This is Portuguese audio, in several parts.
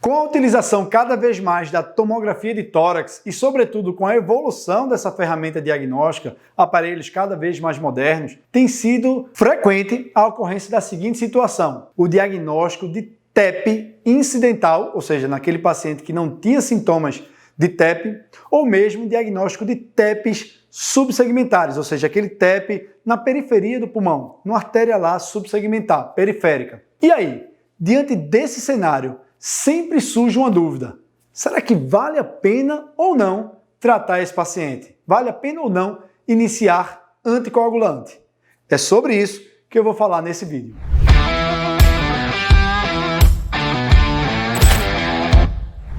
Com a utilização cada vez mais da tomografia de tórax e, sobretudo, com a evolução dessa ferramenta diagnóstica, aparelhos cada vez mais modernos, tem sido frequente a ocorrência da seguinte situação: o diagnóstico de TEP incidental, ou seja, naquele paciente que não tinha sintomas de TEP, ou mesmo diagnóstico de TEPs subsegmentares, ou seja, aquele TEP na periferia do pulmão, numa artéria lá subsegmentar, periférica. E aí, diante desse cenário, sempre surge uma dúvida: será que vale a pena ou não tratar esse paciente? Vale a pena ou não iniciar anticoagulante? É sobre isso que eu vou falar nesse vídeo.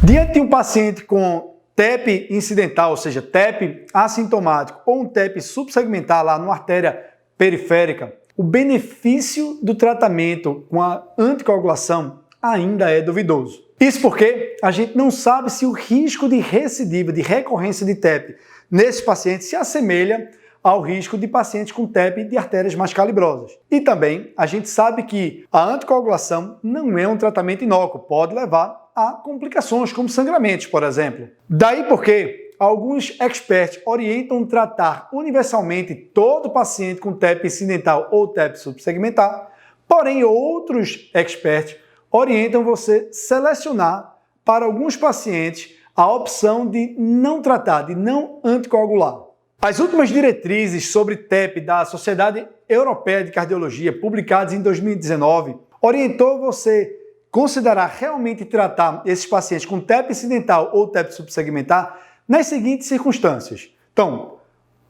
Diante de um paciente com TEP incidental, ou seja, TEP assintomático ou um TEP subsegmentar lá numa artéria periférica, o benefício do tratamento com a anticoagulação ainda é duvidoso. Isso porque a gente não sabe se o risco de recidiva, de recorrência de TEP nesses pacientes se assemelha ao risco de pacientes com TEP de artérias mais calibrosas. E também a gente sabe que a anticoagulação não é um tratamento inócuo, pode levar a complicações como sangramentos, por exemplo. Daí porque alguns experts orientam tratar universalmente todo paciente com TEP incidental ou TEP subsegmentar, porém outros experts orientam você selecionar para alguns pacientes a opção de não tratar, de não anticoagular. As últimas diretrizes sobre TEP da Sociedade Europeia de Cardiologia, publicadas em 2019, orientou você considerar realmente tratar esses pacientes com TEP incidental ou TEP subsegmentar nas seguintes circunstâncias. Então,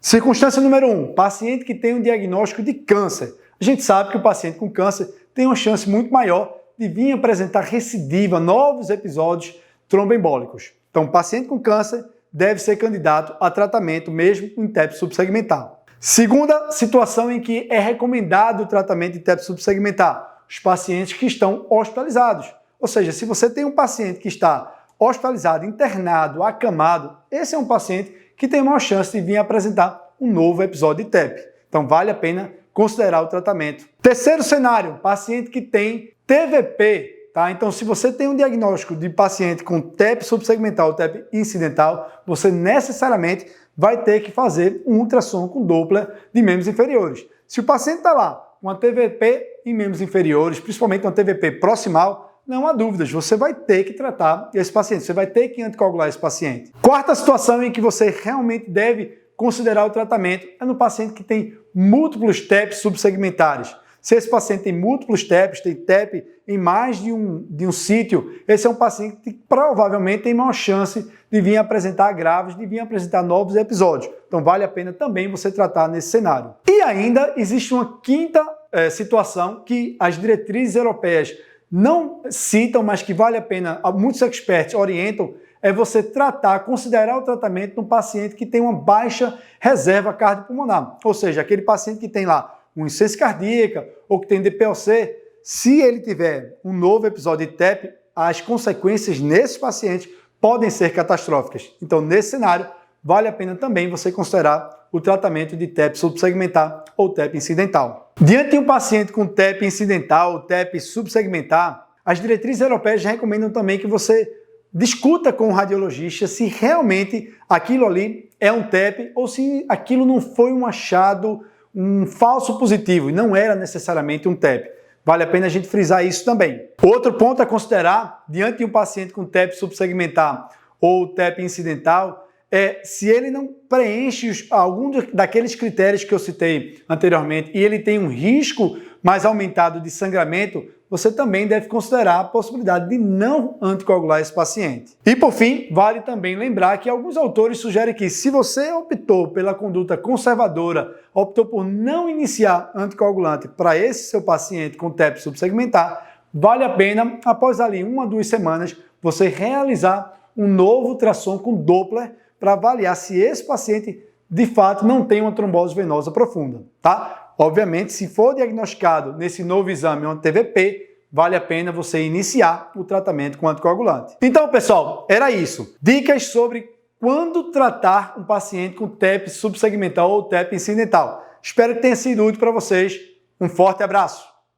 circunstância número 1, paciente que tem um diagnóstico de câncer. A gente sabe que o paciente com câncer tem uma chance muito maior de vir apresentar recidiva, novos episódios tromboembólicos. Então, paciente com câncer deve ser candidato a tratamento mesmo em TEP subsegmentar. Segunda situação em que é recomendado o tratamento de TEP subsegmentar: os pacientes que estão hospitalizados. Ou seja, se você tem um paciente que está hospitalizado, internado, acamado, esse é um paciente que tem maior chance de vir apresentar um novo episódio de TEP. Então, vale a pena considerar o tratamento. Terceiro cenário, paciente que tem TVP, tá? Então, se você tem um diagnóstico de paciente com TEP subsegmental ou TEP incidental, você necessariamente vai ter que fazer um ultrassom com Doppler de membros inferiores. Se o paciente está lá com a TVP em membros inferiores, principalmente uma TVP proximal, não há dúvidas, você vai ter que tratar esse paciente, você vai ter que anticoagular esse paciente. Quarta situação em que você realmente deve considerar o tratamento é no paciente que tem múltiplos TEPs subsegmentares. Se esse paciente tem múltiplos TEPs, tem TEP em mais de um sítio, esse é um paciente que provavelmente tem maior chance de vir apresentar agravos, de vir apresentar novos episódios. Então vale a pena também você tratar nesse cenário. E ainda existe uma quinta situação que as diretrizes europeias não citam, mas que vale a pena, muitos experts orientam, é você tratar, considerar o tratamento no paciente que tem uma baixa reserva cardiopulmonar. Ou seja, aquele paciente que tem lá uma insuficiência cardíaca ou que tem DPOC, se ele tiver um novo episódio de TEP, as consequências nesses pacientes podem ser catastróficas. Então, nesse cenário, vale a pena também você considerar o tratamento de TEP subsegmentar ou TEP incidental. Diante de um paciente com TEP incidental ou TEP subsegmentar, as diretrizes europeias recomendam também que você discuta com o radiologista se realmente aquilo ali é um TEP ou se aquilo não foi um achado, um falso positivo e não era necessariamente um TEP. Vale a pena a gente frisar isso também. Outro ponto a considerar diante de um paciente com TEP subsegmentar ou TEP incidental é se ele não preenche algum daqueles critérios que eu citei anteriormente e ele tem um risco mais aumentado de sangramento, você também deve considerar a possibilidade de não anticoagular esse paciente. E por fim, vale também lembrar que alguns autores sugerem que se você optou pela conduta conservadora, optou por não iniciar anticoagulante para esse seu paciente com TEP subsegmentar, vale a pena, após ali 1 a 2 semanas, você realizar um novo ultrassom com Doppler para avaliar se esse paciente de fato não tem uma trombose venosa profunda, tá? Obviamente, se for diagnosticado nesse novo exame uma TVP, vale a pena você iniciar o tratamento com anticoagulante. Então, pessoal, era isso. Dicas sobre quando tratar um paciente com TEP subsegmental ou TEP incidental. Espero que tenha sido útil para vocês. Um forte abraço!